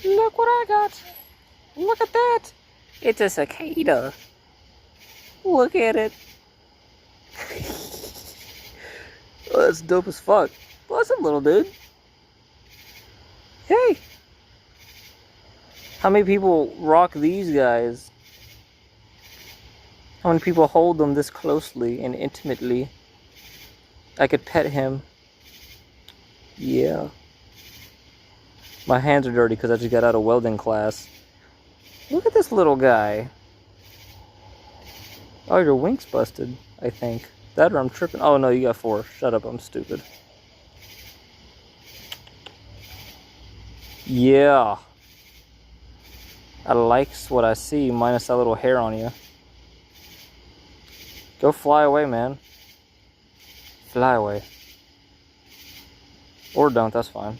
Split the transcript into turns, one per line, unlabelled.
Look what I got. Look at that. It's a cicada. Look at it. Oh, that's dope as fuck. What's up, little dude? Hey. How many people rock these guys? How many people hold them this closely and intimately? I could pet him. Yeah. My hands are dirty because I just got out of welding class. Look at this little guy. Oh, your wink's busted, I think. That or I'm tripping. Oh, no, you got 4. Shut up, I'm stupid. Yeah. I likes what I see, minus that little hair on you. Go fly away, man. Fly away. Or don't, that's fine.